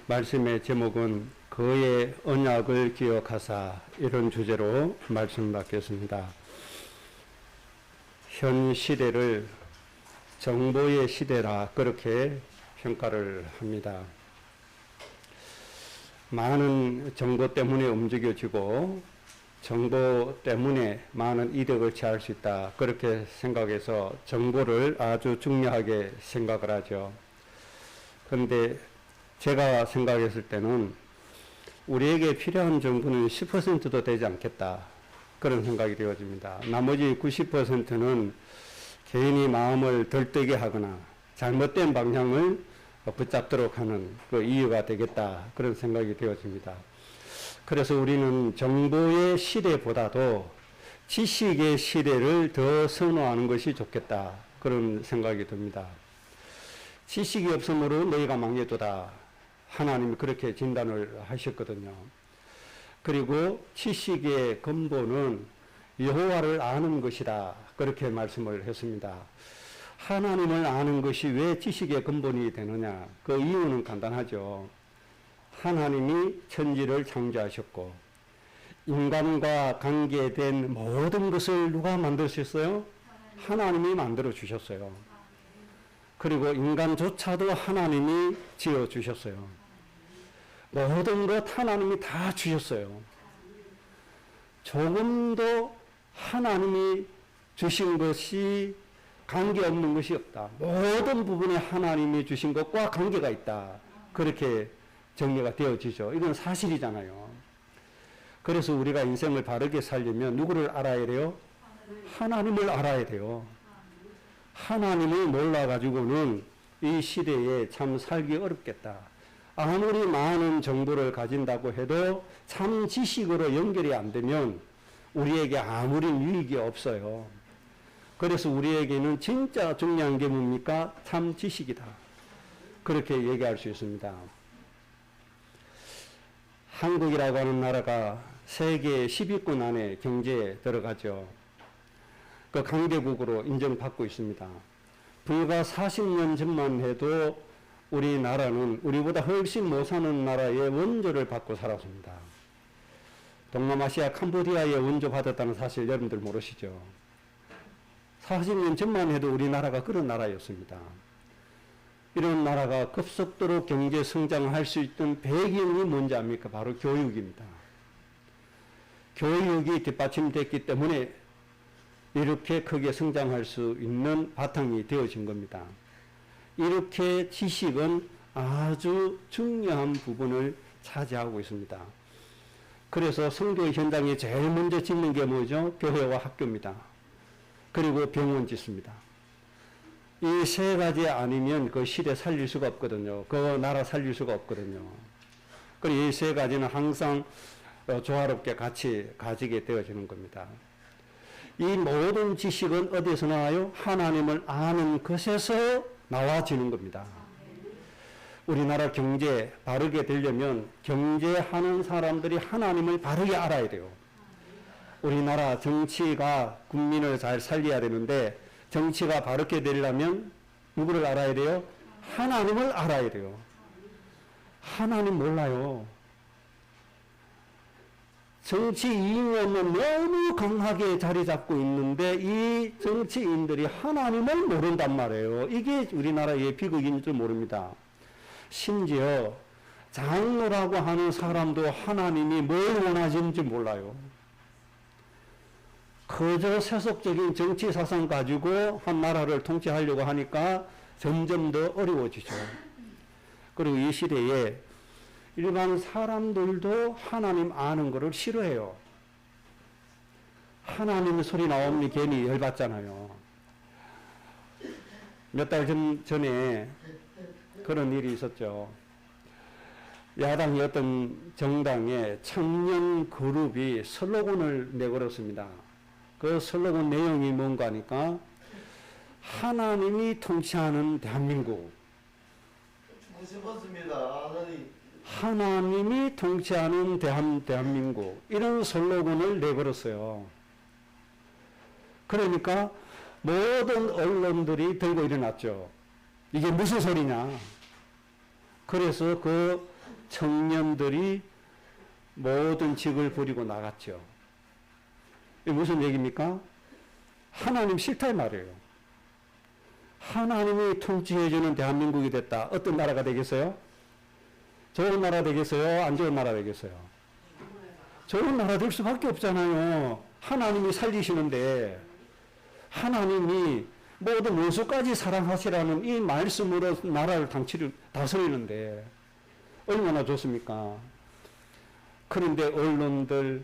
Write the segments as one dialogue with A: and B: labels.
A: 말씀의 제목은 그의 언약을 기억하사 이런 주제로 말씀 받겠습니다. 현 시대를 정보의 시대라 그렇게 평가를 합니다. 많은 정보 때문에 움직여지고 정보 때문에 많은 이득을 취할 수 있다 그렇게 생각해서 정보를 아주 중요하게 생각을 하죠. 그런데 제가 생각했을 때는 우리에게 필요한 정보는 10%도 되지 않겠다 그런 생각이 되어집니다. 나머지 90%는 개인이 마음을 들뜨게 하거나 잘못된 방향을 붙잡도록 하는 그 이유가 되겠다 그런 생각이 되어집니다. 그래서 우리는 정보의 시대보다도 지식의 시대를 더 선호하는 것이 좋겠다 그런 생각이 듭니다. 지식이 없으므로 너희가 망해도다 하나님이 그렇게 진단을 하셨거든요. 그리고 지식의 근본은 여호와를 아는 것이다 그렇게 말씀을 했습니다. 하나님을 아는 것이 왜 지식의 근본이 되느냐? 그 이유는 간단하죠. 하나님이 천지를 창조하셨고 인간과 관계된 모든 것을 누가 만드셨어요? 하나님이 만들어 주셨어요. 그리고 인간조차도 하나님이 지어 주셨어요. 모든 것 하나님이 다 주셨어요. 조금도 하나님이 주신 것이 관계없는 것이 없다. 모든 부분에 하나님이 주신 것과 관계가 있다. 그렇게 정리가 되어지죠. 이건 사실이잖아요. 그래서 우리가 인생을 바르게 살려면 누구를 알아야 돼요? 하나님을 알아야 돼요. 하나님을 몰라가지고는 이 시대에 참 살기 어렵겠다. 아무리 많은 정보를 가진다고 해도 참 지식으로 연결이 안 되면 우리에게 아무런 유익이 없어요. 그래서 우리에게는 진짜 중요한 게 뭡니까? 참 지식이다. 그렇게 얘기할 수 있습니다. 한국이라고 하는 나라가 세계 10위권 안에 경제에 들어가죠. 그 강대국으로 인정받고 있습니다. 불과 40년 전만 해도 우리나라는 우리보다 훨씬 못 사는 나라의 원조를 받고 살았습니다. 동남아시아 캄보디아에 원조 받았다는 사실 여러분들 모르시죠? 40년 전만 해도 우리나라가 그런 나라였습니다. 이런 나라가 급속도로 경제 성장할 수 있던 배경이 뭔지 압니까? 바로 교육입니다. 교육이 뒷받침됐기 때문에 이렇게 크게 성장할 수 있는 바탕이 되어진 겁니다. 이렇게 지식은 아주 중요한 부분을 차지하고 있습니다. 그래서 선교 현장에 제일 먼저 짓는 게 뭐죠? 교회와 학교입니다. 그리고 병원 짓습니다. 이 세 가지 아니면 그 시대 살릴 수가 없거든요. 그 나라 살릴 수가 없거든요. 그리고 이 세 가지는 항상 조화롭게 같이 가지게 되어지는 겁니다. 이 모든 지식은 어디서 나와요? 하나님을 아는 것에서 나와지는 겁니다. 우리나라 경제 바르게 되려면 경제하는 사람들이 하나님을 바르게 알아야 돼요. 우리나라 정치가 국민을 잘 살려야 되는데 정치가 바르게 되려면 누구를 알아야 돼요? 하나님을 알아야 돼요. 하나님 몰라요. 정치 이념은 너무 강하게 자리 잡고 있는데 이 정치인들이 하나님을 모른단 말이에요. 이게 우리나라의 비극인 줄 모릅니다. 심지어 장로라고 하는 사람도 하나님이 뭘 원하시는지 몰라요. 그저 세속적인 정치 사상 가지고 한 나라를 통치하려고 하니까 점점 더 어려워지죠. 그리고 이 시대에 일반 사람들도 하나님 아는 것을 싫어해요. 하나님 소리 나오면 괜히 열받잖아요. 몇 달 전에 그런 일이 있었죠. 야당이 어떤 정당의 청년 그룹이 슬로건을 내걸었습니다. 그 슬로건 내용이 뭔가 하니까 하나님이 통치하는 대한민국. 하나님이 통치하는 대한민국 이런 슬로건을 내걸었어요. 그러니까 모든 언론들이 들고 일어났죠. 이게 무슨 소리냐. 그래서 그 청년들이 모든 직을 버리고 나갔죠. 이게 무슨 얘기입니까? 하나님 싫다 이 말이에요. 하나님이 통치해주는 대한민국이 됐다. 어떤 나라가 되겠어요? 좋은 나라 되겠어요? 안 좋은 나라 되겠어요? 좋은 나라 될 수밖에 없잖아요. 하나님이 살리시는데, 하나님이 모든 원수까지 사랑하시라는 이 말씀으로 나라를 다스리는데 얼마나 좋습니까? 그런데 언론들,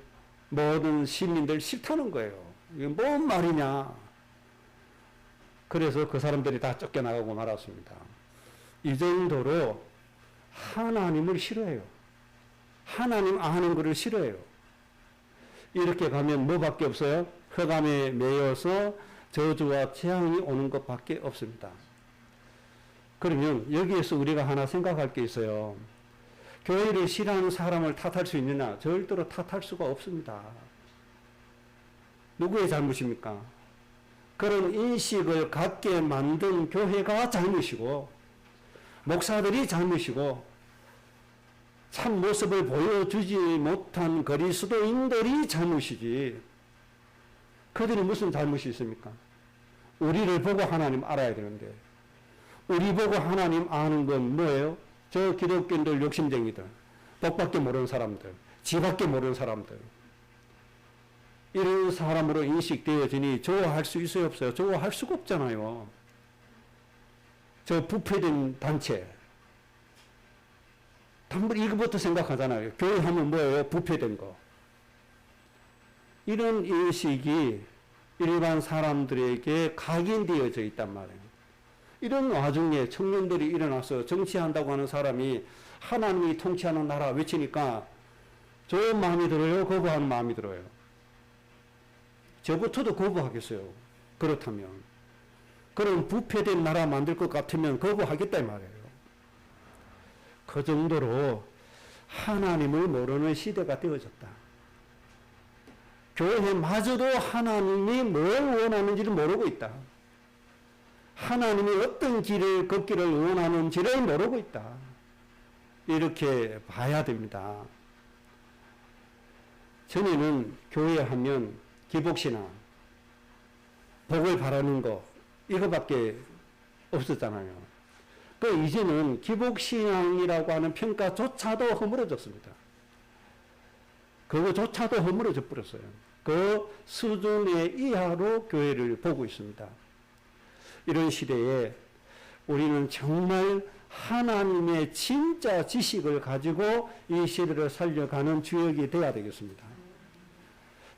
A: 모든 시민들 싫다는 거예요. 이게 뭔 말이냐? 그래서 그 사람들이 다 쫓겨나가고 말았습니다. 이 정도로 하나님을 싫어해요. 하나님 아는 것을 싫어해요. 이렇게 가면 뭐밖에 없어요? 흑암에 매여서 저주와 재앙이 오는 것밖에 없습니다. 그러면 여기에서 우리가 하나 생각할 게 있어요. 교회를 싫어하는 사람을 탓할 수 있느냐? 절대로 탓할 수가 없습니다. 누구의 잘못입니까? 그런 인식을 갖게 만든 교회가 잘못이고, 목사들이 잘못이고, 참 모습을 보여주지 못한 그리스도인들이 잘못이지. 그들이 무슨 잘못이 있습니까? 우리를 보고 하나님 알아야 되는데, 우리 보고 하나님 아는 건 뭐예요? 저 기독교인들 욕심쟁이들, 복밖에 모르는 사람들, 지밖에 모르는 사람들, 이런 사람으로 인식되어지니 좋아할 수 있어요, 없어요? 좋아할 수가 없잖아요. 저 부패된 단체, 단번 이거부터 생각하잖아요. 교회 하면 뭐예요? 부패된 거. 이런 인식이 일반 사람들에게 각인되어져 있단 말이에요. 이런 와중에 청년들이 일어나서 정치한다고 하는 사람이 하나님이 통치하는 나라 외치니까 좋은 마음이 들어요? 거부하는 마음이 들어요? 저부터도 거부하겠어요. 그렇다면. 그럼 부패된 나라 만들 것 같으면 거부하겠다 이 말이에요. 그 정도로 하나님을 모르는 시대가 되어졌다. 교회마저도 하나님이 뭘 원하는지를 모르고 있다. 하나님이 어떤 길을 걷기를 원하는지를 모르고 있다. 이렇게 봐야 됩니다. 전에는 교회 하면 기복신앙, 복을 바라는 거 이거밖에 없었잖아요. 그 이제는 기복신앙이라고 하는 평가조차도 허물어졌습니다. 그거조차도 허물어져 버렸어요. 그 수준의 이하로 교회를 보고 있습니다. 이런 시대에 우리는 정말 하나님의 진짜 지식을 가지고 이 시대를 살려가는 주역이 되어야 되겠습니다.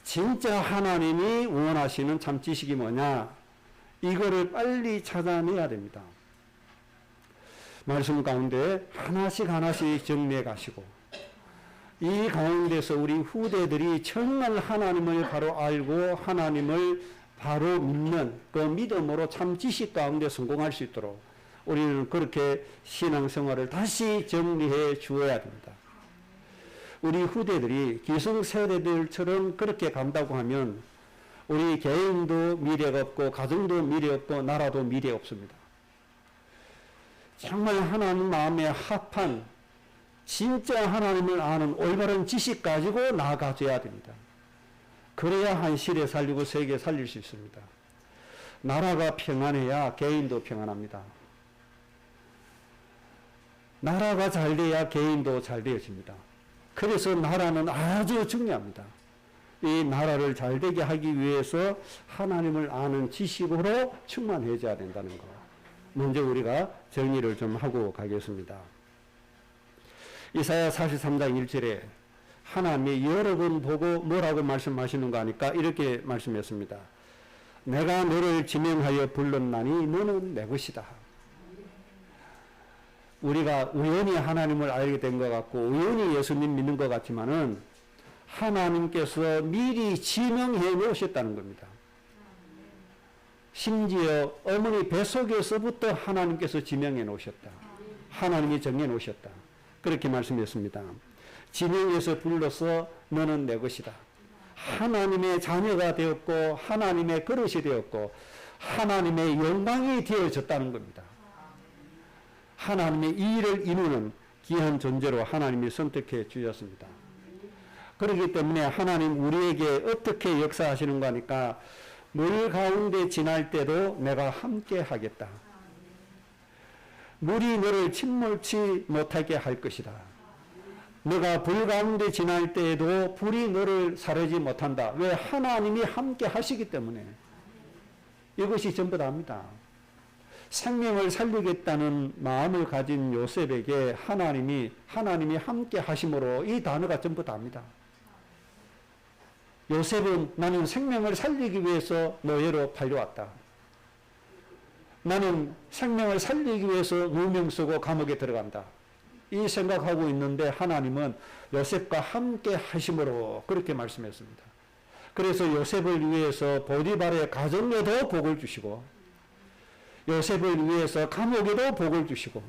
A: 진짜 하나님이 원하시는 참 지식이 뭐냐? 이거를 빨리 찾아내야 됩니다. 말씀 가운데 하나씩 하나씩 정리해 가시고, 이 가운데서 우리 후대들이 정말 하나님을 바로 알고 하나님을 바로 믿는 그 믿음으로 참 지식 가운데 성공할 수 있도록 우리는 그렇게 신앙생활을 다시 정리해 주어야 됩니다. 우리 후대들이 기성세대들처럼 그렇게 간다고 하면 우리 개인도 미래가 없고 가정도 미래 없고 나라도 미래 없습니다. 정말 하나님 마음에 합한 진짜 하나님을 아는 올바른 지식 가지고 나아가줘야 됩니다. 그래야 한 시대 살리고 세계 살릴 수 있습니다. 나라가 평안해야 개인도 평안합니다. 나라가 잘 돼야 개인도 잘 되어집니다. 그래서 나라는 아주 중요합니다. 이 나라를 잘 되게 하기 위해서 하나님을 아는 지식으로 충만해져야 된다는 거. 먼저 우리가 정리를 좀 하고 가겠습니다. 이사야 43장 1절에 하나님이 여러 번 보고 뭐라고 말씀하시는가 하니까 이렇게 말씀했습니다. 내가 너를 지명하여 불렀나니 너는 내 것이다. 우리가 우연히 하나님을 알게 된 것 같고 우연히 예수님 믿는 것 같지만은 하나님께서 미리 지명해 놓으셨다는 겁니다. 심지어 어머니 뱃속에서부터 하나님께서 지명해 놓으셨다. 하나님이 정해 놓으셨다. 그렇게 말씀했습니다. 지명해서 불러서 너는 내 것이다. 하나님의 자녀가 되었고 하나님의 그릇이 되었고 하나님의 영광이 되어졌다는 겁니다. 하나님의 일을 이루는 귀한 존재로 하나님이 선택해 주셨습니다. 그렇기 때문에 하나님 우리에게 어떻게 역사하시는가 하니까 물 가운데 지날 때도 내가 함께 하겠다. 물이 너를 침몰치 못하게 할 것이다. 너가 불 가운데 지날 때에도 불이 너를 사르지 못한다. 왜? 하나님이 함께 하시기 때문에. 이것이 전부 다입니다. 생명을 살리겠다는 마음을 가진 요셉에게 하나님이 함께 하심으로 이 단어가 전부 다입니다. 요셉은 나는 생명을 살리기 위해서 노예로 팔려왔다. 나는 생명을 살리기 위해서 누명 쓰고 감옥에 들어간다. 이 생각하고 있는데 하나님은 요셉과 함께 하심으로 그렇게 말씀했습니다. 그래서 요셉을 위해서 보디발의 가정에도 복을 주시고 요셉을 위해서 감옥에도 복을 주시고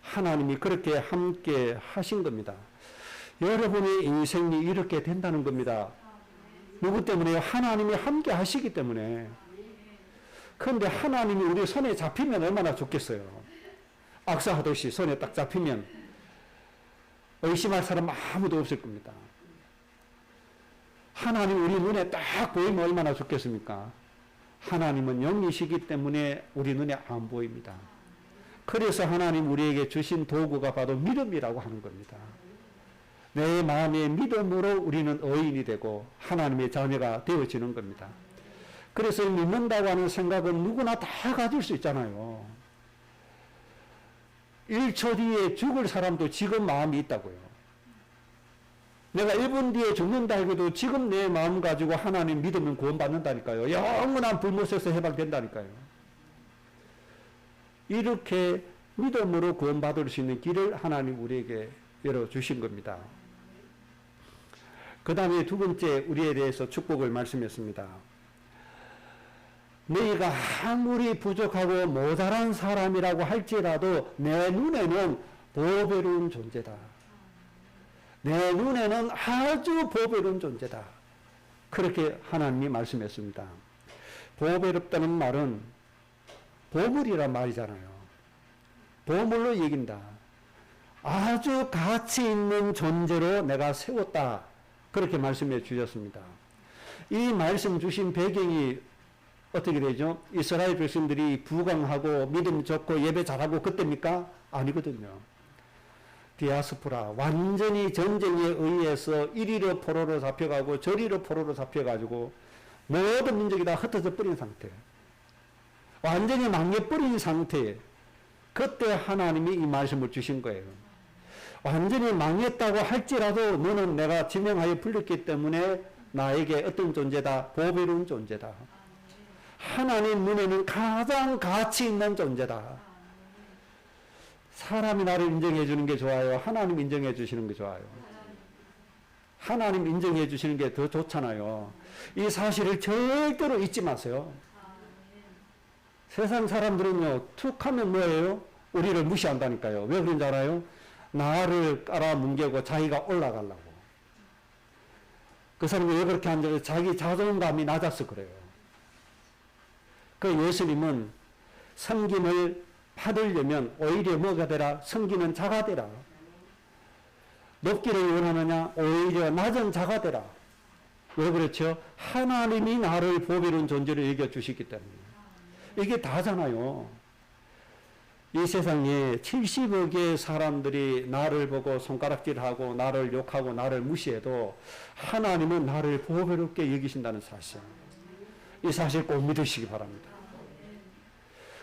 A: 하나님이 그렇게 함께 하신 겁니다. 여러분의 인생이 이렇게 된다는 겁니다. 누구 때문에요? 하나님이 함께 하시기 때문에. 그런데 하나님이 우리 손에 잡히면 얼마나 좋겠어요. 악사하듯이 손에 딱 잡히면 의심할 사람 아무도 없을 겁니다. 하나님 우리 눈에 딱 보이면 얼마나 좋겠습니까? 하나님은 영이시기 때문에 우리 눈에 안 보입니다. 그래서 하나님 우리에게 주신 도구가 바로 믿음이라고 하는 겁니다. 내 마음의 믿음으로 우리는 의인이 되고 하나님의 자녀가 되어지는 겁니다. 그래서 믿는다고 하는 생각은 누구나 다 가질 수 있잖아요. 1초 뒤에 죽을 사람도 지금 마음이 있다고요. 내가 1분 뒤에 죽는다 해도 지금 내 마음 가지고 하나님 믿으면 구원받는다니까요. 영원한 불못에서 해방된다니까요. 이렇게 믿음으로 구원받을 수 있는 길을 하나님 우리에게 열어주신 겁니다. 그 다음에 두 번째 우리에 대해서 축복을 말씀했습니다. 너희가 아무리 부족하고 모자란 사람이라고 할지라도 내 눈에는 보배로운 존재다. 내 눈에는 아주 보배로운 존재다. 그렇게 하나님이 말씀했습니다. 보배롭다는 말은 보물이란 말이잖아요. 보물로 얘긴다. 아주 가치 있는 존재로 내가 세웠다. 그렇게 말씀해 주셨습니다. 이 말씀 주신 배경이 어떻게 되죠? 이스라엘 백성들이 부강하고 믿음 좋고 예배 잘하고 그때입니까? 아니거든요. 디아스포라, 완전히 전쟁에 의해서 이리로 포로로 잡혀가고 저리로 포로로 잡혀가지고 모든 민족이 다 흩어져 버린 상태. 완전히 망해버린 상태에 그때 하나님이 이 말씀을 주신 거예요. 완전히 망했다고 할지라도 너는 내가 지명하여 불렸기 때문에 나에게 어떤 존재다? 보배로운 존재다. 하나님 눈에는 가장 가치 있는 존재다. 사람이 나를 인정해 주는 게 좋아요? 하나님 인정해 주시는 게 좋아요? 하나님 인정해 주시는 게 더 좋잖아요. 이 사실을 절대로 잊지 마세요. 세상 사람들은요, 툭 하면 뭐예요? 우리를 무시한다니까요. 왜 그런지 알아요? 나를 깔아뭉개고 자기가 올라가려고. 그 사람이 왜 그렇게 하는지 자기 자존감이 낮아서 그래요. 그 예수님은 섬김을 받으려면 오히려 뭐가 되라? 섬기는 자가 되라. 높기를 원하느냐? 오히려 낮은 자가 되라. 왜 그렇죠? 하나님이 나를 보배로운 존재로 여겨주시기 때문에. 이게 다잖아요. 이 세상에 70억의 사람들이 나를 보고 손가락질하고 나를 욕하고 나를 무시해도 하나님은 나를 보배롭게 여기신다는 사실. 이 사실 꼭 믿으시기 바랍니다.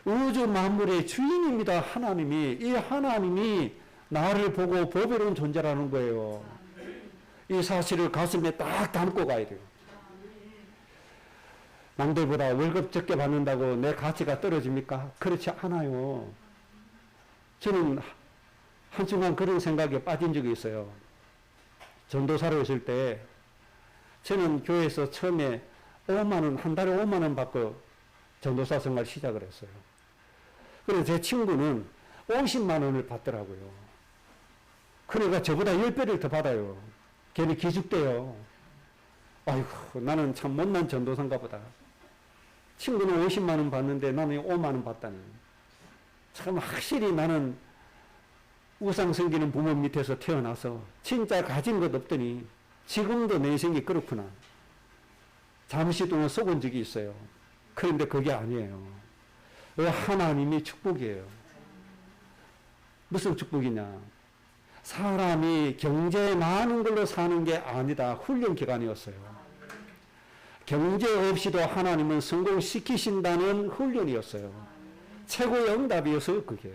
A: 우주 만물의 주인입니다. 하나님이. 이 하나님이 나를 보고 보배로운 존재라는 거예요. 이 사실을 가슴에 딱 담고 가야 돼요. 남들보다 월급 적게 받는다고 내 가치가 떨어집니까? 그렇지 않아요. 저는 한순간 그런 생각에 빠진 적이 있어요. 전도사로 있을 때 저는 교회에서 처음에 5만 원, 한 달에 5만 원 받고 전도사 생활 시작을 했어요. 그래서 제 친구는 50만 원을 받더라고요. 그러니까 저보다 10배를 더 받아요. 걔는 기죽대요. 아이고, 나는 참 못난 전도사인가 보다. 친구는 50만 원 받는데 나는 5만 원 받다니. 참 확실히 나는 우상 섬기는 부모 밑에서 태어나서 진짜 가진 것 없더니 지금도 내 인생이 그렇구나. 잠시 동안 속은 적이 있어요. 그런데 그게 아니에요. 하나님이 축복이에요. 무슨 축복이냐? 사람이 경제 많은 걸로 사는 게 아니다. 훈련 기간이었어요. 경제 없이도 하나님은 성공시키신다는 훈련이었어요. 최고의 응답이었어요, 그게.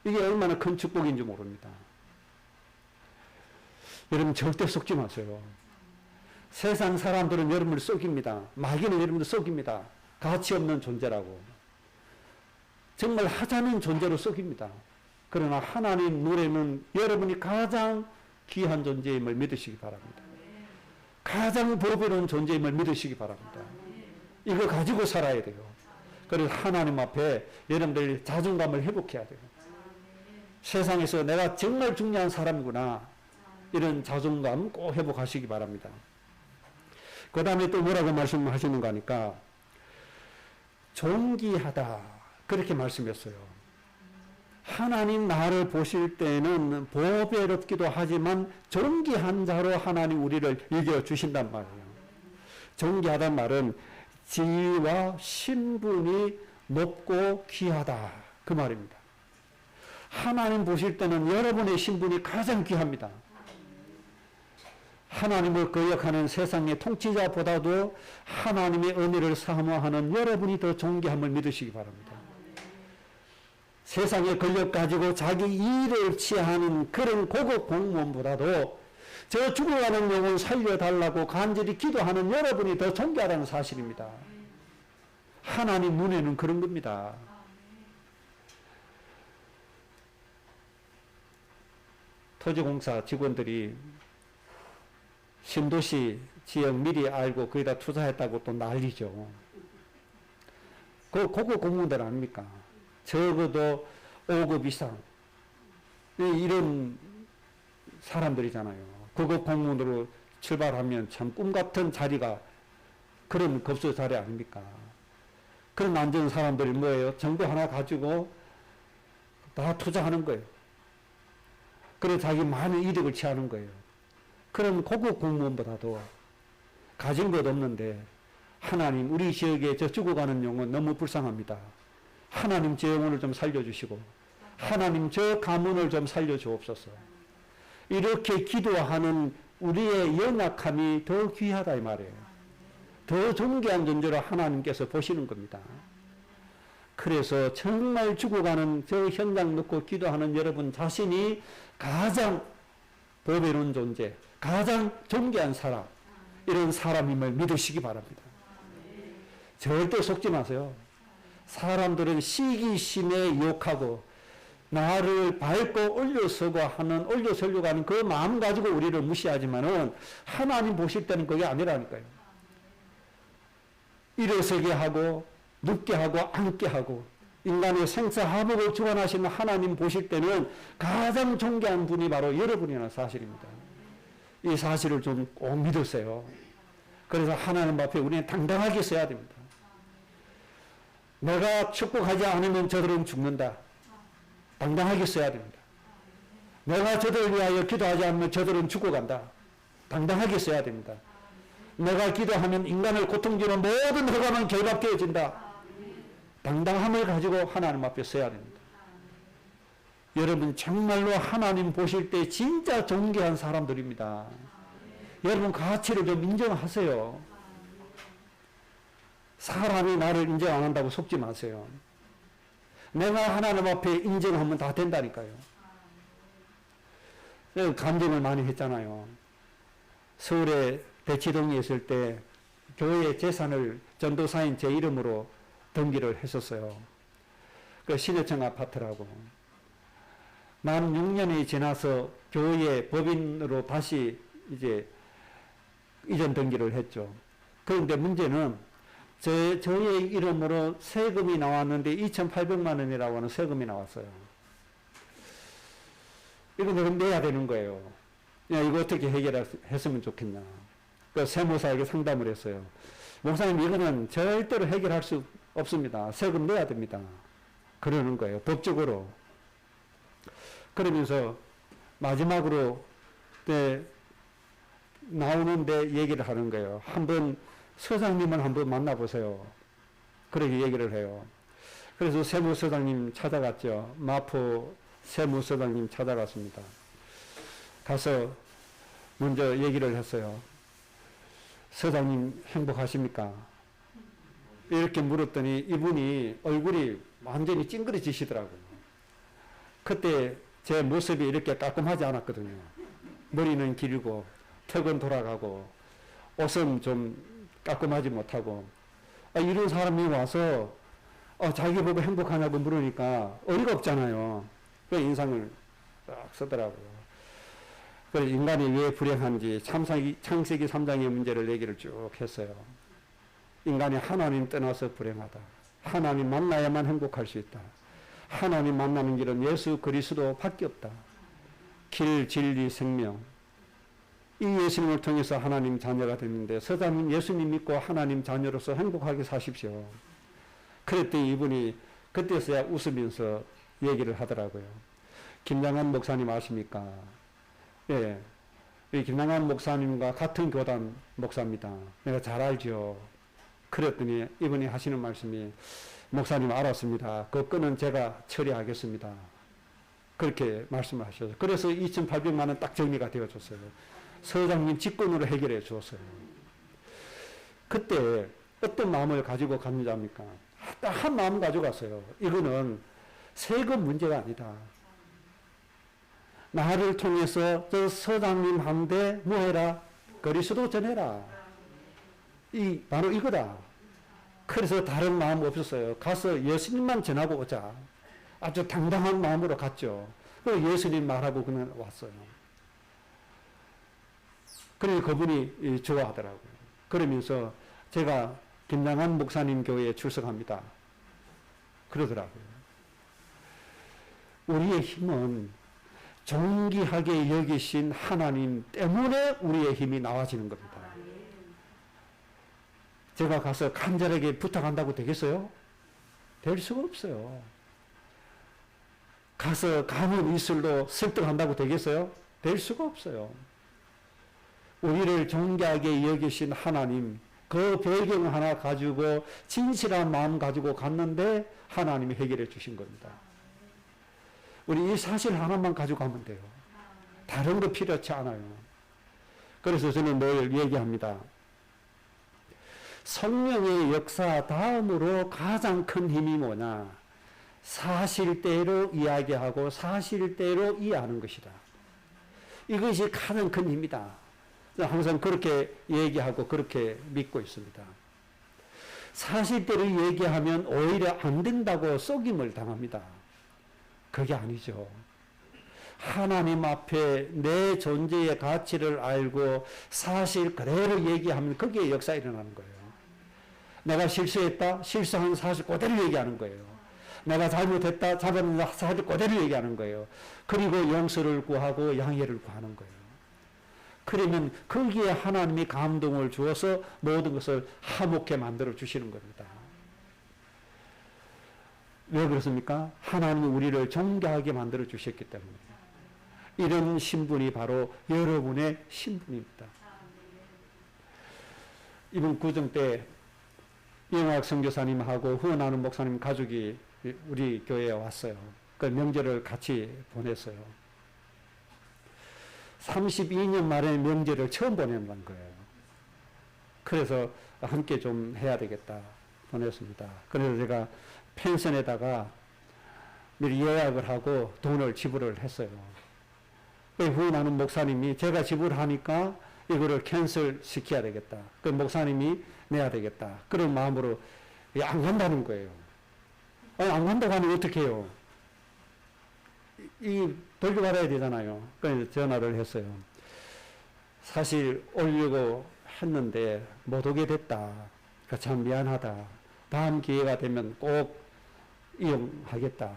A: 이게 얼마나 큰 축복인지 모릅니다. 여러분 절대 속지 마세요. 세상 사람들은 여러분을 속입니다. 마귀는 여러분을 속입니다. 가치 없는 존재라고. 정말 하찮은 존재로 속입니다. 그러나 하나님 눈에는 여러분이 가장 귀한 존재임을 믿으시기 바랍니다. 가장 보배로운 존재임을 믿으시기 바랍니다. 이거 가지고 살아야 돼요. 그래서 하나님 앞에 여러분들 자존감을 회복해야 돼요. 세상에서 내가 정말 중요한 사람이구나. 이런 자존감 꼭 회복하시기 바랍니다. 그 다음에 또 뭐라고 말씀하시는 거 하니까 존귀하다 그렇게 말씀했어요. 하나님 나를 보실 때는 보배롭기도 하지만 존귀한 자로 하나님 우리를 이겨주신단 말이에요. 존귀하단 말은 지위와 신분이 높고 귀하다 그 말입니다. 하나님 보실 때는 여러분의 신분이 가장 귀합니다. 하나님을 거역하는 세상의 통치자보다도 하나님의 은혜를 사모하는 여러분이 더 존귀함을 믿으시기 바랍니다. 세상의 권력 가지고 자기 이익을 취하는 그런 고급 공무원보다도 저 죽어가는 영혼 살려달라고 간절히 기도하는 여러분이 더 존귀하다는 사실입니다. 하나님 눈에는 그런 겁니다. 토지공사 직원들이 신도시 지역 미리 알고 거기다 투자했다고 또 난리죠. 그 고급 공무원들 아닙니까? 적어도 5급 이상 이런 사람들이잖아요. 고급 공무원으로 출발하면 참 꿈같은 자리가 그런 급수 자리 아닙니까? 그런 안전 사람들이 뭐예요? 정보 하나 가지고 다 투자하는 거예요. 그래 자기 많은 이득을 취하는 거예요. 그런 고급 공무원보다도 가진 것 없는데 하나님 우리 지역에 저 죽어가는 영혼 너무 불쌍합니다. 하나님 제 영혼을 좀 살려주시고 하나님 저 가문을 좀 살려주옵소서. 이렇게 기도하는 우리의 연약함이 더 귀하다 이 말이에요. 더 존귀한 존재로 하나님께서 보시는 겁니다. 그래서 정말 죽어가는 저 현장 놓고 기도하는 여러분 자신이 가장 보배로운 존재, 가장 존귀한 사람, 이런 사람임을 믿으시기 바랍니다. 절대 속지 마세요. 사람들은 시기심에 유혹하고 나를 밟고 올려서려고 하는 그 마음 가지고 우리를 무시하지만은 하나님 보실 때는 그게 아니라니까요. 일어서게 하고 눕게 하고 앉게 하고 인간의 생사화복을 주관하시는 하나님 보실 때는 가장 존귀한 분이 바로 여러분이라는 사실입니다. 이 사실을 좀 꼭 믿으세요. 그래서 하나님 앞에 우리는 당당하게 서야 됩니다. 내가 축복하지 않으면 저들은 죽는다. 당당하게 써야 됩니다. 내가 저들을 위하여 기도하지 않으면 저들은 죽어간다. 당당하게 써야 됩니다. 내가 기도하면 인간을 고통주는 모든 허감은 결박되어진다. 당당함을 가지고 하나님 앞에 서야 됩니다. 여러분 정말로 하나님 보실 때 진짜 존귀한 사람들입니다. 여러분 가치를 좀 인정하세요. 사람이 나를 인정 안 한다고 속지 마세요. 내가 하나님 앞에 인정하면 다 된다니까요. 감정을 많이 했잖아요. 서울에 대치동에 있을 때 교회 재산을 전도사인 제 이름으로 등기를 했었어요. 그 신해청 아파트라고. 만 6년이 지나서 교회 법인으로 다시 이제 이전 등기를 했죠. 그런데 문제는 저의 이름으로 세금이 나왔는데 2,800만 원이라고 하는 세금이 나왔어요. 이거 내가 내야 되는 거예요. 야, 이거 어떻게 해결했으면 좋겠냐. 그 세무사에게 상담을 했어요. 목사님 이거는 절대로 해결할 수 없습니다. 세금 내야 됩니다. 그러는 거예요. 법적으로. 그러면서 마지막으로 나오는데 얘기를 하는 거예요. 한번 서장님을 한번 만나보세요. 그렇게 얘기를 해요. 그래서 세무서장님 찾아갔죠. 마포 세무서장님 찾아갔습니다. 가서 먼저 얘기를 했어요. 서장님 행복하십니까? 이렇게 물었더니 이분이 얼굴이 완전히 찡그러지시더라고요. 그때 제 모습이 이렇게 깔끔하지 않았거든요. 머리는 길고 턱은 돌아가고 옷은 좀 깔끔하지 못하고 이런 사람이 와서 자기 보고 행복하냐고 물으니까 어이가 없잖아요. 그 인상을 딱 쓰더라고요. 그래서 인간이 왜 불행한지 창세기 3장의 문제를 얘기를 쭉 했어요. 인간이 하나님 떠나서 불행하다. 하나님 만나야만 행복할 수 있다. 하나님 만나는 길은 예수 그리스도밖에 없다. 길, 진리, 생명. 이 예수님을 통해서 하나님 자녀가 됐는데 서장님 예수님 믿고 하나님 자녀로서 행복하게 사십시오. 그랬더니 이분이 그때서야 웃으면서 얘기를 하더라고요. 김양한 목사님 아십니까? 예. 이 김양한 목사님과 같은 교단 목사입니다. 내가 잘 알죠. 그랬더니 이분이 하시는 말씀이 목사님 알았습니다. 그 건은 제가 처리하겠습니다. 그렇게 말씀을 하셔서 그래서 2,800만 원 딱 정리가 되어졌어요. 서장님 직권으로 해결해 주었어요. 그때 어떤 마음을 가지고 갔는지 압니까? 딱 한 마음 가지고 갔어요. 이거는 세금 문제가 아니다. 나를 통해서 저 서장님한테 뭐 해라? 그리스도 전해라. 바로 이거다. 그래서 다른 마음 없었어요. 가서 예수님만 전하고 오자. 아주 당당한 마음으로 갔죠. 예수님 말하고 그냥 왔어요. 그래서 그분이 좋아하더라고요. 그러면서 제가 김양한 목사님 교회에 출석합니다. 그러더라고요. 우리의 힘은 존귀하게 여기신 하나님 때문에 우리의 힘이 나와지는 겁니다. 제가 가서 간절하게 부탁한다고 되겠어요? 될 수가 없어요. 가서 가문 이슬로 설득한다고 되겠어요? 될 수가 없어요. 우리를 존귀하게 여기신 하나님, 그 배경 하나 가지고 진실한 마음 가지고 갔는데 하나님이 해결해 주신 겁니다. 우리 이 사실 하나만 가지고 가면 돼요. 다른 거 필요치 않아요. 그래서 저는 늘 얘기합니다. 성령의 역사 다음으로 가장 큰 힘이 뭐냐? 사실대로 이야기하고 사실대로 이해하는 것이다. 이것이 가장 큰 힘이다. 항상 그렇게 얘기하고 그렇게 믿고 있습니다. 사실대로 얘기하면 오히려 안 된다고 속임을 당합니다. 그게 아니죠. 하나님 앞에 내 존재의 가치를 알고 사실 그대로 얘기하면 거기에 역사 일어나는 거예요. 내가 실수했다? 실수한 사실 그대로 얘기하는 거예요. 내가 잘못했다? 잘못한 사실 그대로 얘기하는 거예요. 그리고 용서를 구하고 양해를 구하는 거예요. 그러면 거기에 하나님이 감동을 주어서 모든 것을 화목해 만들어 주시는 겁니다. 왜 그렇습니까? 하나님이 우리를 존귀하게 만들어 주셨기 때문에. 이런 신분이 바로 여러분의 신분입니다. 이번 구정 때 이영학 선교사님하고 후원하는 목사님 가족이 우리 교회에 왔어요. 그 명절을 같이 보냈어요. 32년 만에 명절을 처음 보낸다는 거예요. 그래서 함께 좀 해야 되겠다 보냈습니다. 그래서 제가 펜션에다가 미리 예약을 하고 돈을 지불을 했어요. 후원하는 목사님이 제가 지불하니까 이거를 캔슬 시켜야 되겠다. 그 목사님이 내야 되겠다. 그런 마음으로 안 간다는 거예요. 아니, 안 간다고 하면 어떻게 해요? 돌려받아야 되잖아요. 그래서 전화를 했어요. 사실 오려고 했는데 못 오게 됐다. 참 미안하다. 다음 기회가 되면 꼭 이용하겠다.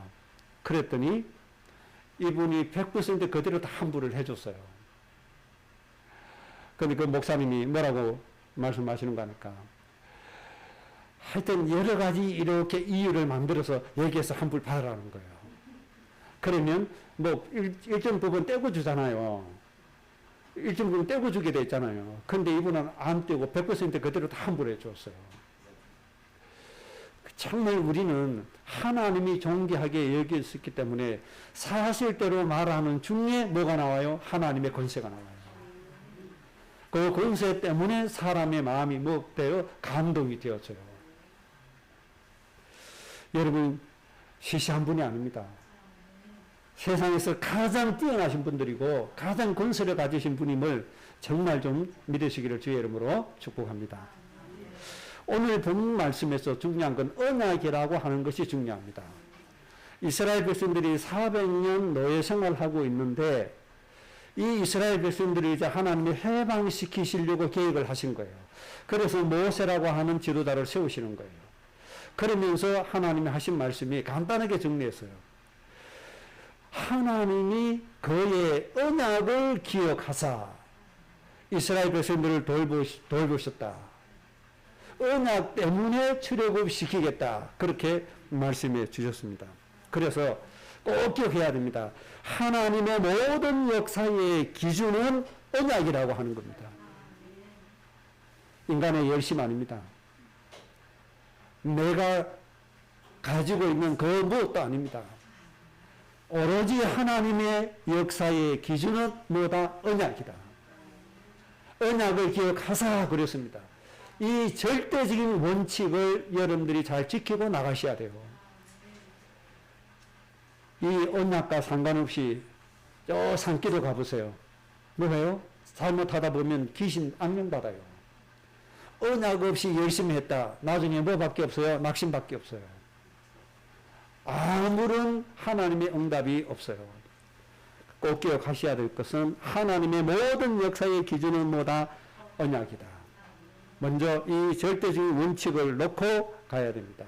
A: 그랬더니 이분이 100% 그대로 다 환불을 해줬어요. 근데 그 목사님이 뭐라고 말씀하시는 거 하니까 하여튼 여러 가지 이렇게 이유를 만들어서 여기에서 환불 받으라는 거예요. 그러면 뭐 일정 부분 떼고 주잖아요. 일정 부분 떼고 주게 돼 있잖아요. 근데 이분은 안 떼고 100% 그대로 다 환불해 줬어요. 정말 우리는 하나님이 존귀하게 여겼기 때문에 사실대로 말하는 중에 뭐가 나와요? 하나님의 권세가 나와요. 그 권세 때문에 사람의 마음이 뭐 되어 감동이 되어져요. 여러분 시시한 분이 아닙니다. 세상에서 가장 뛰어나신 분들이고 가장 권세를 가지신 분임을 정말 좀 믿으시기를 주의 이름으로 축복합니다. 오늘 본 말씀에서 중요한 건 언약이라고 하는 것이 중요합니다. 이스라엘 백성들이 400년 노예 생활을 하고 있는데 이 이스라엘 백성들이 이제 하나님이 해방시키시려고 계획을 하신 거예요. 그래서 모세라고 하는 지도자를 세우시는 거예요. 그러면서 하나님이 하신 말씀이 간단하게 정리했어요. 하나님이 그의 언약을 기억하사 이스라엘 백성들을 돌보셨다. 언약 때문에 출애굽시키겠다. 그렇게 말씀해 주셨습니다. 그래서 꼭 기억해야 됩니다. 하나님의 모든 역사의 기준은 언약이라고 하는 겁니다. 인간의 열심 아닙니다. 내가 가지고 있는 그 무엇도 아닙니다. 오로지 하나님의 역사의 기준은 뭐다? 언약이다. 언약을 기억하사 그랬습니다. 이 절대적인 원칙을 여러분들이 잘 지키고 나가셔야 돼요. 이 언약과 상관없이 저 산길을 가보세요. 뭐예요? 잘못하다 보면 귀신 악령받아요. 언약 없이 열심히 했다. 나중에 뭐밖에 없어요? 낙심밖에 없어요. 아무런 하나님의 응답이 없어요. 꼭 기억하셔야 될 것은 하나님의 모든 역사의 기준은 뭐다? 언약이다. 먼저 이 절대적인 원칙을 놓고 가야 됩니다.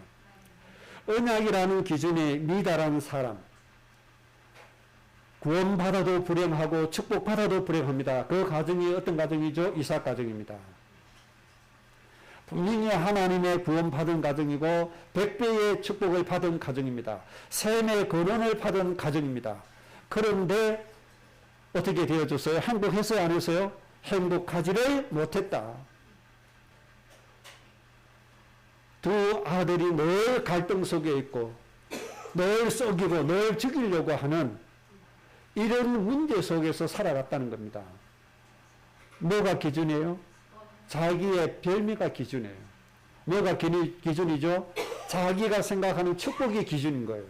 A: 언약이라는 기준에 미달한 사람, 구원받아도 불행하고 축복받아도 불행합니다. 그 가정이 어떤 가정이죠? 이삭 가정입니다. 분명히 하나님의 구원받은 가정이고 100배의 축복을 받은 가정입니다. 셈의 거론을 받은 가정입니다. 그런데 어떻게 되어졌어요? 행복했어요? 안 했어요? 행복하지를 못했다. 두 아들이 늘 갈등 속에 있고 늘 썩이고 늘 죽이려고 하는 이런 문제 속에서 살아갔다는 겁니다. 뭐가 기준이에요? 자기의 별미가 기준이에요. 뭐가 기준이죠? 자기가 생각하는 축복이 기준인 거예요.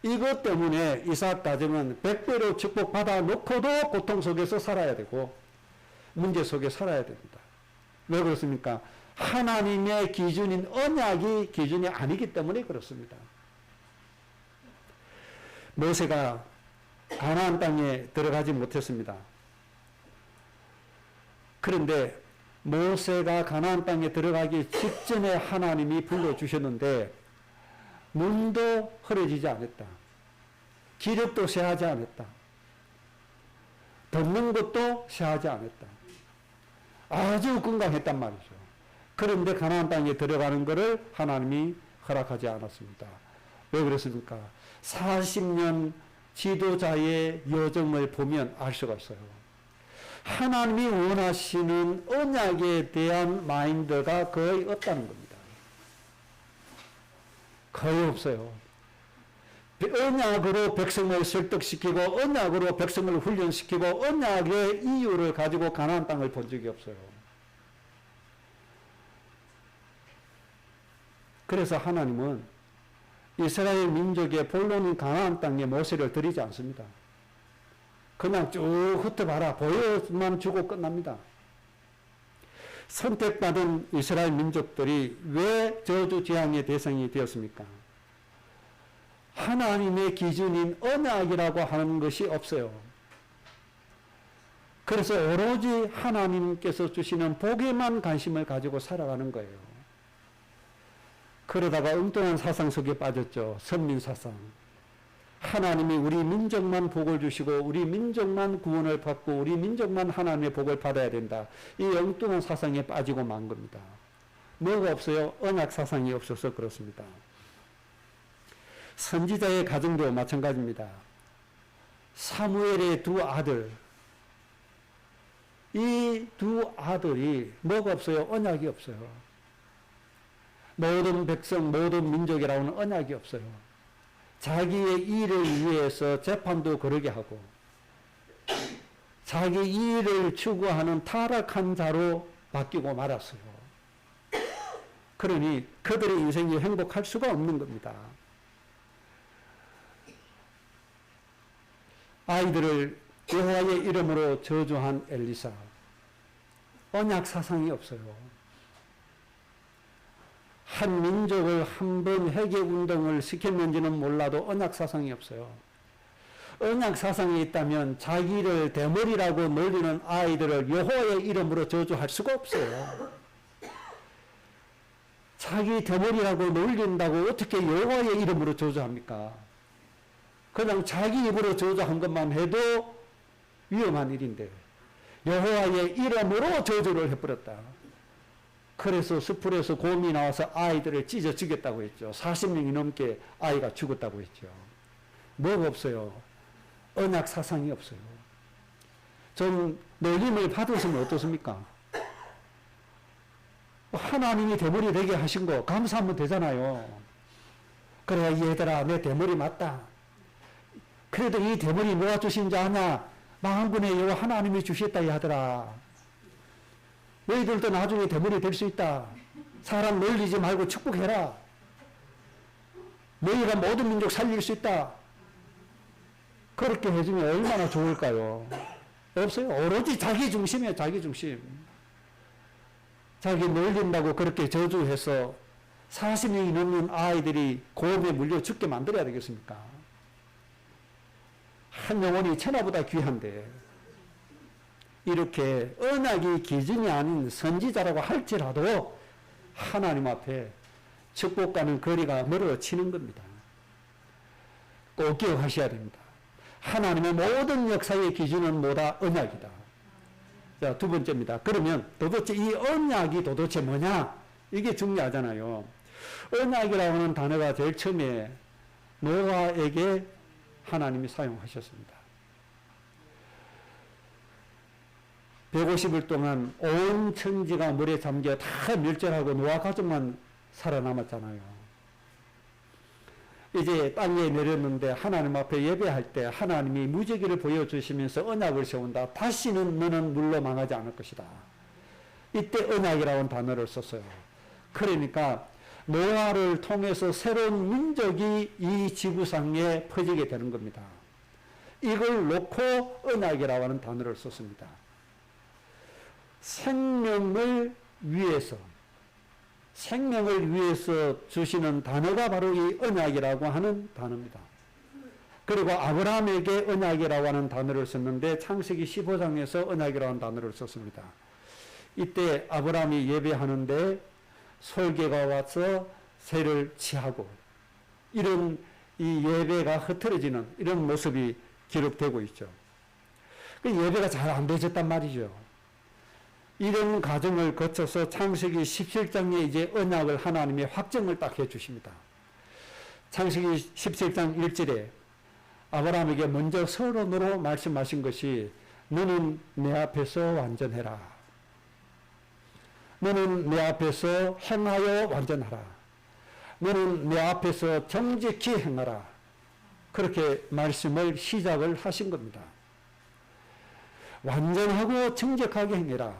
A: 이것 때문에 이삭 가정은 100배로 축복받아 놓고도 고통 속에서 살아야 되고 문제 속에 살아야 됩니다. 왜 그렇습니까? 하나님의 기준인 언약이 기준이 아니기 때문에 그렇습니다. 모세가 가나안 땅에 들어가지 못했습니다. 그런데 모세가 가나안 땅에 들어가기 직전에 하나님이 불러주셨는데 문도 흐려지지 않았다. 기력도 쇠하지 않았다. 덮는 것도 쇠하지 않았다. 아주 건강했단 말이죠. 그런데 가나안 땅에 들어가는 것을 하나님이 허락하지 않았습니다. 왜 그랬습니까? 40년 지도자의 여정을 보면 알 수가 있어요. 하나님이 원하시는 언약에 대한 마인드가 거의 없다는 겁니다. 거의 없어요. 언약으로 백성을 설득시키고 언약으로 백성을 훈련시키고 언약의 이유를 가지고 가나안 땅을 본 적이 없어요. 그래서 하나님은 이스라엘 민족의 본론인 가나안 땅에 모세를 들이지 않습니다. 그냥 쭉 흩어봐라. 보여만 주고 끝납니다. 선택받은 이스라엘 민족들이 왜 저주 재앙의 대상이 되었습니까? 하나님의 기준인 언약이라고 하는 것이 없어요. 그래서 오로지 하나님께서 주시는 복에만 관심을 가지고 살아가는 거예요. 그러다가 엉뚱한 사상 속에 빠졌죠. 선민사상. 하나님이 우리 민족만 복을 주시고 우리 민족만 구원을 받고 우리 민족만 하나님의 복을 받아야 된다. 이 엉뚱한 사상에 빠지고 만 겁니다. 뭐가 없어요? 언약 사상이 없어서 그렇습니다. 선지자의 가정도 마찬가지입니다. 사무엘의 두 아들, 이 두 아들이 뭐가 없어요? 언약이 없어요. 모든 백성, 모든 민족이라고는 언약이 없어요. 자기의 일을 위해서 재판도 거르게 하고 자기 일을 추구하는 타락한 자로 바뀌고 말았어요. 그러니 그들의 인생이 행복할 수가 없는 겁니다. 아이들을 여호와의 이름으로 저주한 엘리사, 언약 사상이 없어요. 한 민족을 한 번 회개운동을 시켰는지는 몰라도 언약 사상이 없어요. 언약 사상이 있다면 자기를 대머리라고 놀리는 아이들을 여호와의 이름으로 저주할 수가 없어요. 자기 대머리라고 놀린다고 어떻게 여호와의 이름으로 저주합니까? 그냥 자기 입으로 저주한 것만 해도 위험한 일인데 여호와의 이름으로 저주를 해버렸다. 그래서 숲풀에서 곰이 나와서 아이들을 찢어 죽였다고 했죠. 40명이 넘게 아이가 죽었다고 했죠. 뭐가 없어요? 언약 사상이 없어요. 좀 놀림을 받으시면 어떻습니까? 하나님이 대머리 되게 하신 거 감사하면 되잖아요. 그래, 얘들아, 내 대머리 맞다. 그래도 이 대머리 누가 주신 줄 아냐? 만군의 여호와 하나님이 주셨다, 이 하더라. 너희들도 나중에 대머리 될 수 있다. 사람 놀리지 말고 축복해라. 너희가 모든 민족 살릴 수 있다. 그렇게 해주면 얼마나 좋을까요? 없어요. 오로지 자기 중심이에요. 자기 중심. 자기 놀린다고 그렇게 저주해서 40명이 넘는 아이들이 곰에 물려 죽게 만들어야 되겠습니까? 한 영혼이 천하보다 귀한데 이렇게 언약이 기준이 아닌 선지자라고 할지라도 하나님 앞에 축복과는 거리가 멀어지는 겁니다. 꼭 기억하셔야 됩니다. 하나님의 모든 역사의 기준은 뭐다? 언약이다. 자, 두 번째입니다. 그러면 도대체 이 언약이 도대체 뭐냐? 이게 중요하잖아요. 언약이라고 하는 단어가 제일 처음에 노아에게 하나님이 사용하셨습니다. 150일 동안 온 천지가 물에 잠겨 다 멸절하고 노아 가족만 살아남았잖아요. 이제 땅에 내렸는데 하나님 앞에 예배할 때 하나님이 무지개를 보여주시면서 언약을 세운다. 다시는 너는 물로 망하지 않을 것이다. 이때 언약이라는 단어를 썼어요. 그러니까 노아를 통해서 새로운 민족이 이 지구상에 퍼지게 되는 겁니다. 이걸 놓고 언약이라고 하는 단어를 썼습니다. 생명을 위해서 주시는 단어가 바로 이 언약이라고 하는 단어입니다. 그리고 아브라함에게 언약이라고 하는 단어를 썼는데 창세기 15장에서 언약이라고 하는 단어를 썼습니다. 이때 아브라함이 예배하는데 솔개가 와서 새를 취하고 이런 이 예배가 흐트러지는 이런 모습이 기록되고 있죠. 그 예배가 잘 안 되졌단 말이죠. 이런 과정을 거쳐서 창세기 17장에 이제 언약을 하나님이 확정을 딱 해주십니다. 창세기 17장 1절에 아브라함에게 먼저 서론으로 말씀하신 것이 너는 내 앞에서 완전해라. 너는 내 앞에서 행하여 완전하라. 너는 내 앞에서 정직히 행하라. 그렇게 말씀을 시작을 하신 겁니다. 완전하고 정직하게 행해라.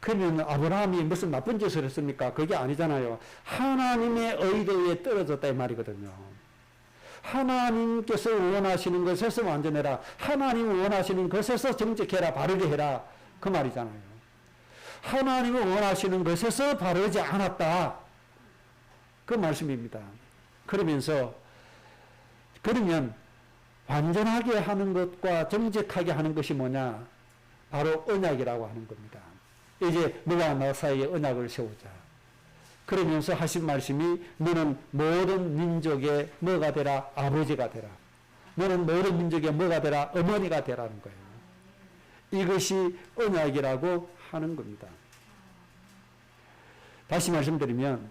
A: 그러면 아브라함이 무슨 나쁜 짓을 했습니까? 그게 아니잖아요. 하나님의 의도에 떨어졌다 이 말이거든요. 하나님께서 원하시는 것에서 완전해라. 하나님 원하시는 것에서 정직해라. 바르게 해라. 그 말이잖아요. 하나님이 원하시는 것에서 바르지 않았다. 그 말씀입니다. 그러면 완전하게 하는 것과 정직하게 하는 것이 뭐냐? 바로 언약이라고 하는 겁니다. 이제 너와 나 사이에 언약을 세우자. 그러면서 하신 말씀이 너는 모든 민족의 뭐가 되라? 아버지가 되라. 너는 모든 민족의 뭐가 되라? 어머니가 되라는 거예요. 이것이 언약이라고 하는 겁니다. 다시 말씀드리면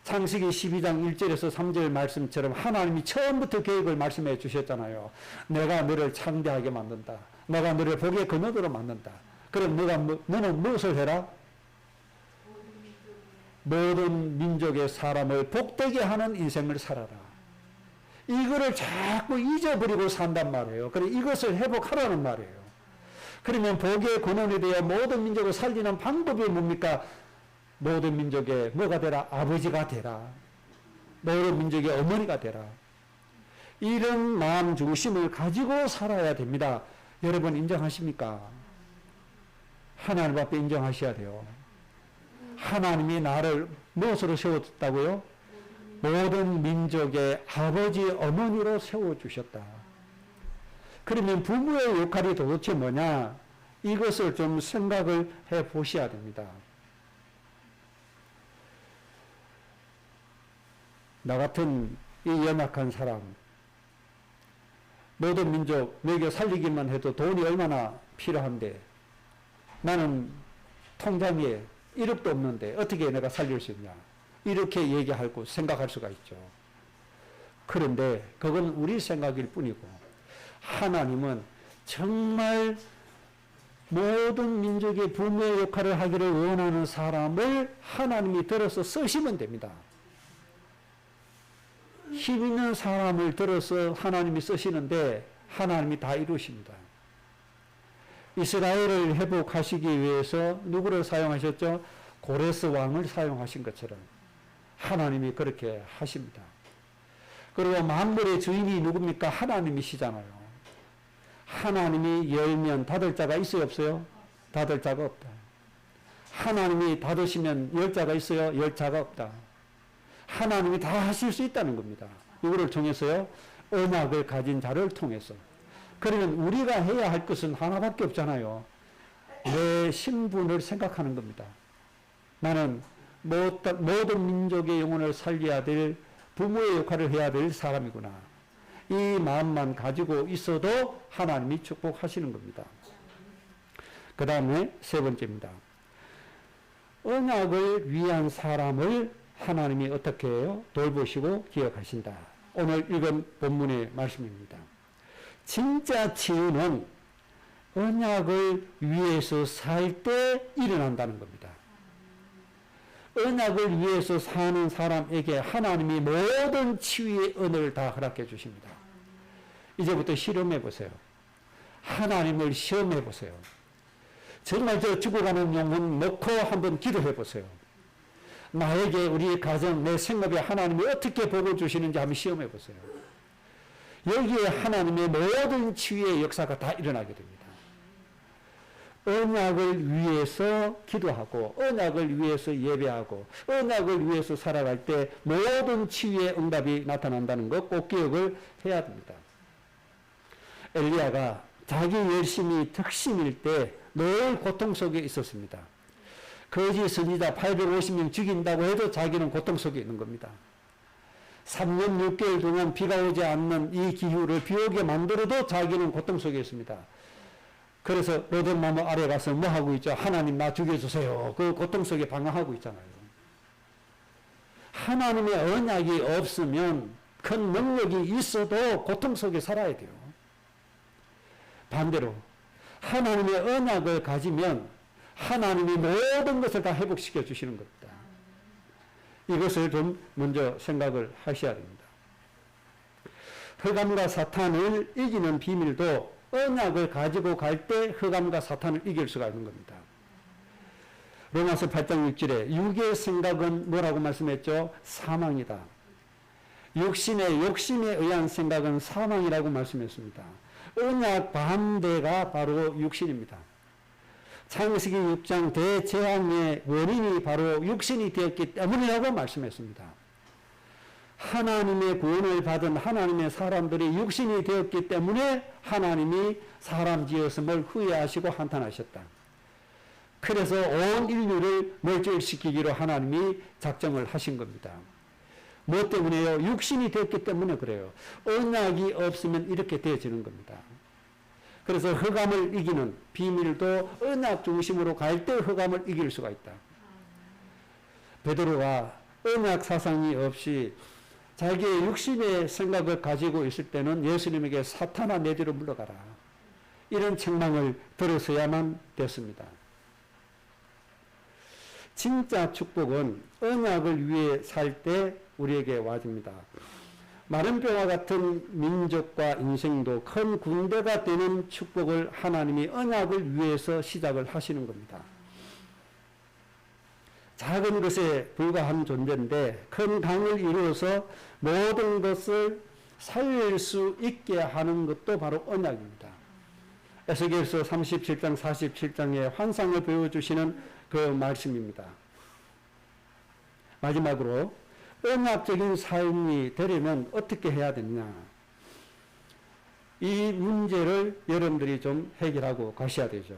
A: 창세기 12장 1절에서 3절 말씀처럼 하나님이 처음부터 계획을 말씀해 주셨잖아요. 내가 너를 창대하게 만든다. 내가 너를 복의 근원으로 만든다. 그럼 너는 무엇을 해라? 모든 민족의 사람을 복되게 하는 인생을 살아라. 이거를 자꾸 잊어버리고 산단 말이에요. 그래 이것을 회복하라는 말이에요. 그러면 복의 근원이 되어 모든 민족을 살리는 방법이 뭡니까? 모든 민족의 뭐가 되라? 아버지가 되라. 모든 민족의 어머니가 되라. 이런 마음 중심을 가지고 살아야 됩니다. 여러분 인정하십니까? 하나님 앞에 인정하셔야 돼요. 하나님이 나를 무엇으로 세워줬다고요? 모든 민족의 아버지, 어머니로 세워주셨다. 그러면 부모의 역할이 도대체 뭐냐? 이것을 좀 생각을 해 보셔야 됩니다. 나 같은 이 연약한 사람, 모든 민족 먹여 살리기만 해도 돈이 얼마나 필요한데 나는 통장에 1억도 없는데 어떻게 내가 살릴 수 있냐? 이렇게 얘기하고 생각할 수가 있죠. 그런데 그건 우리 생각일 뿐이고 하나님은 정말 모든 민족의 부모의 역할을 하기를 원하는 사람을 하나님이 들어서 쓰시면 됩니다. 힘 있는 사람을 들어서 하나님이 쓰시는데 하나님이 다 이루십니다. 이스라엘을 회복하시기 위해서 누구를 사용하셨죠? 고레스 왕을 사용하신 것처럼 하나님이 그렇게 하십니다. 그리고 만물의 주인이 누굽니까? 하나님이시잖아요. 하나님이 열면 닫을 자가 있어요? 없어요? 닫을 자가 없다. 하나님이 닫으시면 열 자가 있어요? 열 자가 없다. 하나님이 다 하실 수 있다는 겁니다. 이거를 통해서요. 언약을 가진 자를 통해서. 그러면 우리가 해야 할 것은 하나밖에 없잖아요. 내 신분을 생각하는 겁니다. 나는 모든 민족의 영혼을 살려야 될 부모의 역할을 해야 될 사람이구나. 이 마음만 가지고 있어도 하나님이 축복하시는 겁니다. 그 다음에 세 번째입니다. 언약을 위한 사람을 하나님이 어떻게 해요? 돌보시고 기억하신다. 오늘 읽은 본문의 말씀입니다. 진짜 치유는 언약을 위해서 살 때 일어난다는 겁니다. 언약을 위해서 사는 사람에게 하나님이 모든 치유의 은혜를 다 허락해 주십니다. 이제부터 실험해 보세요. 하나님을 시험해 보세요. 정말 저 죽어가는 영혼 놓고 한번 기도해 보세요. 나에게, 우리 가정, 내 생업에 하나님이 어떻게 복을 주시는지 한번 시험해 보세요. 여기에 하나님의 모든 치유의 역사가 다 일어나게 됩니다. 언약을 위해서 기도하고 언약을 위해서 예배하고 언약을 위해서 살아갈 때 모든 치유의 응답이 나타난다는 것 꼭 기억을 해야 됩니다. 엘리야가 자기 열심이 득심일 때 늘 고통 속에 있었습니다. 거짓 선지자 850명 죽인다고 해도 자기는 고통 속에 있는 겁니다. 3년 6개월 동안 비가 오지 않는 이 기후를 비 오게 만들어도 자기는 고통 속에 있습니다. 그래서 로뎀나무 아래 가서 뭐 하고 있죠? 하나님 나 죽여주세요. 그 고통 속에 방황하고 있잖아요. 하나님의 언약이 없으면 큰 능력이 있어도 고통 속에 살아야 돼요. 반대로 하나님의 언약을 가지면 하나님이 모든 것을 다 회복시켜 주시는 겁니다. 이것을 좀 먼저 생각을 하셔야 됩니다. 흑암과 사탄을 이기는 비밀도 언약을 가지고 갈 때 흑암과 사탄을 이길 수가 있는 겁니다. 로마서 8장 6절에 육의 생각은 뭐라고 말씀했죠? 사망이다. 육신의 욕심에 의한 생각은 사망이라고 말씀했습니다. 언약 반대가 바로 육신입니다. 창세기 6장 대재앙의 원인이 바로 육신이 되었기 때문이라고 말씀했습니다. 하나님의 구원을 받은 하나님의 사람들이 육신이 되었기 때문에 하나님이 사람 지었음을 후회하시고 한탄하셨다. 그래서 온 인류를 멸절시키기로 하나님이 작정을 하신 겁니다. 뭐 때문에요? 육신이 되었기 때문에 그래요. 언약이 없으면 이렇게 되어지는 겁니다. 그래서 흑암을 이기는 비밀도 언약 중심으로 갈 때 흑암을 이길 수가 있다. 베드로가 언약 사상이 없이 자기의 육신의 생각을 가지고 있을 때는 예수님에게 사탄아 내 뒤로 물러가라. 이런 책망을 들었어야만 됐습니다. 진짜 축복은 언약을 위해 살 때 우리에게 와줍니다. 마른 뼈와 같은 민족과 인생도 큰 군대가 되는 축복을 하나님이 언약을 위해서 시작을 하시는 겁니다. 작은 것에 불과한 존재인데 큰 강을 이루어서 모든 것을 살릴 수 있게 하는 것도 바로 언약입니다. 에스겔서 37장 47장의 환상을 보여주시는 그 말씀입니다. 마지막으로 언약적인 삶이 되려면 어떻게 해야 되느냐. 이 문제를 여러분들이 좀 해결하고 가셔야 되죠.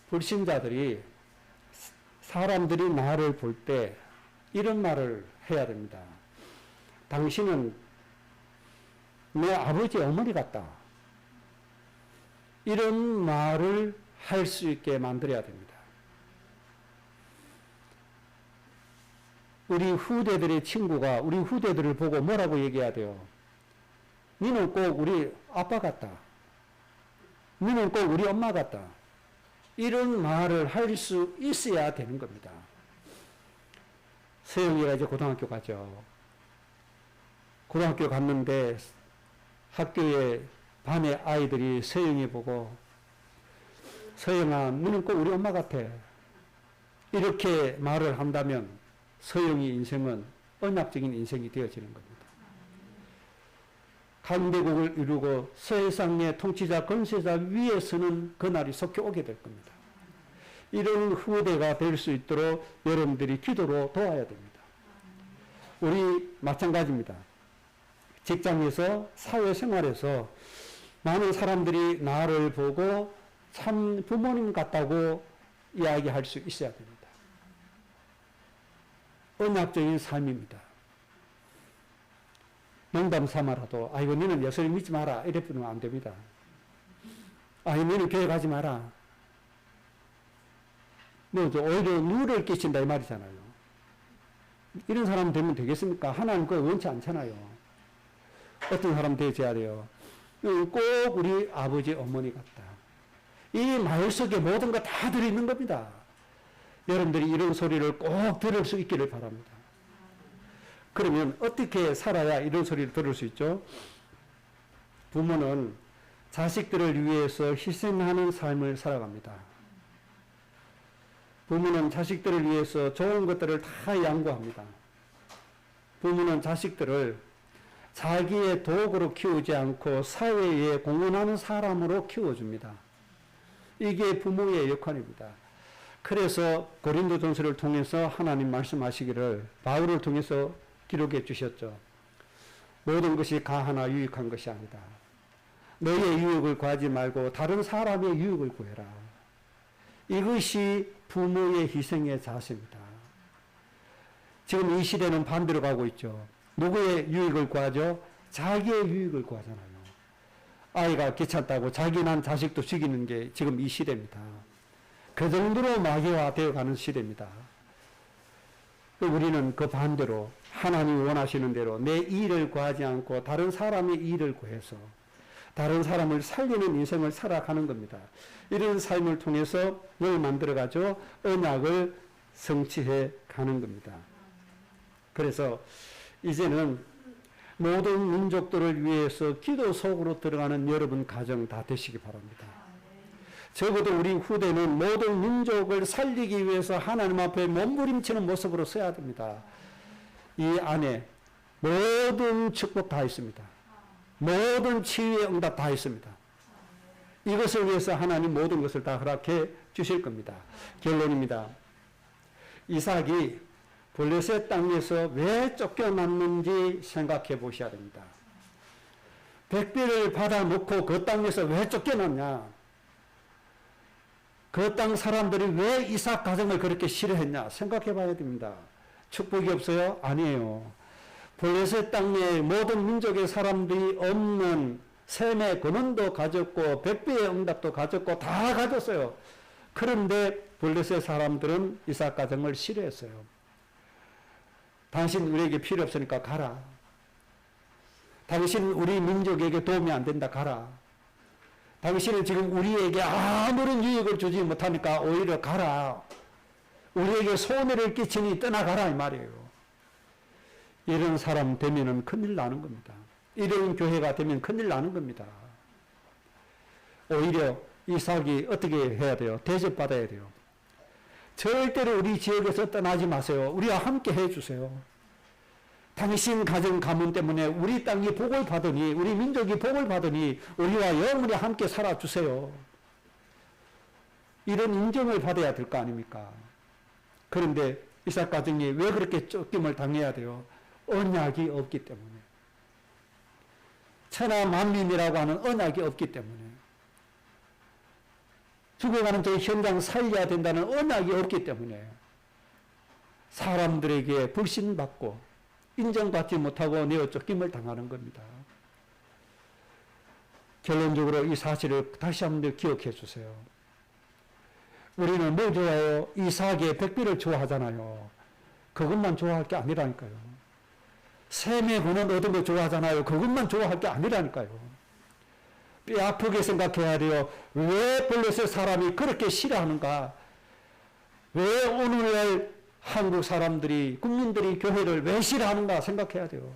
A: 불신자들이 사람들이 나를 볼 때 이런 말을 해야 됩니다. 당신은 내 아버지 어머니 같다. 이런 말을 할 수 있게 만들어야 됩니다. 우리 후대들의 친구가 우리 후대들을 보고 뭐라고 얘기해야 돼요? 니는 꼭 우리 아빠 같다. 니는 꼭 우리 엄마 같다. 이런 말을 할 수 있어야 되는 겁니다. 서영이가 이제 고등학교 가죠. 고등학교 갔는데 학교에 반의 아이들이 서영이 보고 서영아, 너는 꼭 우리 엄마 같아. 이렇게 말을 한다면 서영이 인생은 언약적인 인생이 되어지는 겁니다. 강대국을 이루고 세상의 통치자, 권세자 위에 서는 그날이 속히 오게 될 겁니다. 이런 후대가 될 수 있도록 여러분들이 기도로 도와야 됩니다. 우리 마찬가지입니다. 직장에서 사회생활에서 많은 사람들이 나를 보고 참 부모님 같다고 이야기할 수 있어야 됩니다. 언약적인 삶입니다. 농담 삼아라도 아이고 너는 예수님 믿지 마라 이래 뿌리면 안 됩니다. 아이고 너는 교회 가지 마라. 오히려 누를 끼친다 이 말이잖아요. 이런 사람 되면 되겠습니까? 하나님 그거 원치 않잖아요. 어떤 사람 되어야 돼요? 꼭 우리 아버지 어머니 같다. 이 말 속에 모든 거 다 들어있는 겁니다. 여러분들이 이런 소리를 꼭 들을 수 있기를 바랍니다. 그러면 어떻게 살아야 이런 소리를 들을 수 있죠? 부모는 자식들을 위해서 희생하는 삶을 살아갑니다. 부모는 자식들을 위해서 좋은 것들을 다 양보합니다. 부모는 자식들을 자기의 도구로 키우지 않고 사회에 공헌하는 사람으로 키워줍니다. 이게 부모의 역할입니다. 그래서 고린도전서를 통해서 하나님 말씀하시기를 바울을 통해서 기록해 주셨죠. 모든 것이 가하나 유익한 것이 아니다. 너의 유익을 구하지 말고 다른 사람의 유익을 구해라. 이것이 부모의 희생의 자세입니다. 지금 이 시대는 반대로 가고 있죠. 누구의 유익을 구하죠? 자기의 유익을 구하잖아요. 아이가 귀찮다고 자기 난 자식도 죽이는 게 지금 이 시대입니다. 그 정도로 마귀화되어 가는 시대입니다. 우리는 그 반대로 하나님이 원하시는 대로 내 일을 구하지 않고 다른 사람의 일을 구해서 다른 사람을 살리는 인생을 살아가는 겁니다. 이런 삶을 통해서 뭘 만들어가죠? 언약을 성취해 가는 겁니다. 그래서 이제는 모든 민족들을 위해서 기도 속으로 들어가는 여러분 가정 다 되시기 바랍니다. 적어도 우리 후대는 모든 민족을 살리기 위해서 하나님 앞에 몸부림치는 모습으로 서야 됩니다. 이 안에 모든 축복 다 있습니다. 모든 치유의 응답 다 있습니다. 이것을 위해서 하나님 모든 것을 다 허락해 주실 겁니다. 결론입니다. 이삭이 블레셋 땅에서 왜 쫓겨났는지 생각해 보셔야 됩니다. 백비를 받아놓고 그 땅에서 왜 쫓겨났냐? 그 땅 사람들이 왜 이삭 가정을 그렇게 싫어했냐? 생각해 봐야 됩니다. 축복이 없어요? 아니에요. 블레셋 땅에 모든 민족의 사람들이 없는 셈의 근원도 가졌고 백비의 응답도 가졌고 다 가졌어요. 그런데 블레셋 사람들은 이삭 가정을 싫어했어요. 당신 우리에게 필요 없으니까 가라. 당신은 우리 민족에게 도움이 안 된다. 가라. 당신은 지금 우리에게 아무런 유익을 주지 못하니까 오히려 가라. 우리에게 손해를 끼치니 떠나가라 이 말이에요. 이런 사람 되면은 큰일 나는 겁니다. 이런 교회가 되면 큰일 나는 겁니다. 오히려 이삭이 어떻게 해야 돼요? 대접받아야 돼요. 절대로 우리 지역에서 떠나지 마세요. 우리와 함께 해주세요. 당신 가정 가문 때문에 우리 땅이 복을 받으니, 우리 민족이 복을 받으니 우리와 영원히 함께 살아주세요. 이런 인정을 받아야 될 거 아닙니까? 그런데 이삭 가정이 왜 그렇게 쫓김을 당해야 돼요? 언약이 없기 때문에. 천하 만민이라고 하는 언약이 없기 때문에. 죽어가는 저 현장 살려야 된다는 언약이 없기 때문에 사람들에게 불신받고 인정받지 못하고 내어 쫓김을 당하는 겁니다. 결론적으로 이 사실을 다시 한번 기억해 주세요. 우리는 뭐 좋아해요? 이삭의 백비를 좋아하잖아요. 그것만 좋아할 게 아니라니까요. 셈의 권한 얻은 거 좋아하잖아요. 그것만 좋아할 게 아니라니까요. 뼈 아프게 생각해야 돼요. 왜 블레셋 사람이 그렇게 싫어하는가? 왜 오늘날 한국 사람들이, 국민들이 교회를 왜 싫어하는가 생각해야 돼요.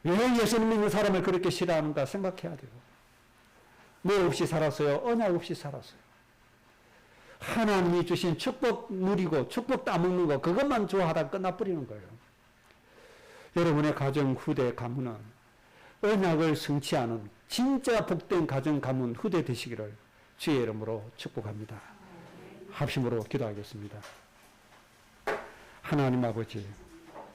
A: 왜 예수님 믿는 사람을 그렇게 싫어하는가 생각해야 돼요. 뭐 없이 살았어요? 언약 없이 살았어요. 하나님이 주신 축복 누리고 축복 따먹는 거 그것만 좋아하다 끝나버리는 거예요. 여러분의 가정, 후대, 가문은 언약을 성취하는 진짜 복된 가정, 가문, 후대 되시기를 주의 이름으로 축복합니다. 합심으로 기도하겠습니다. 하나님 아버지,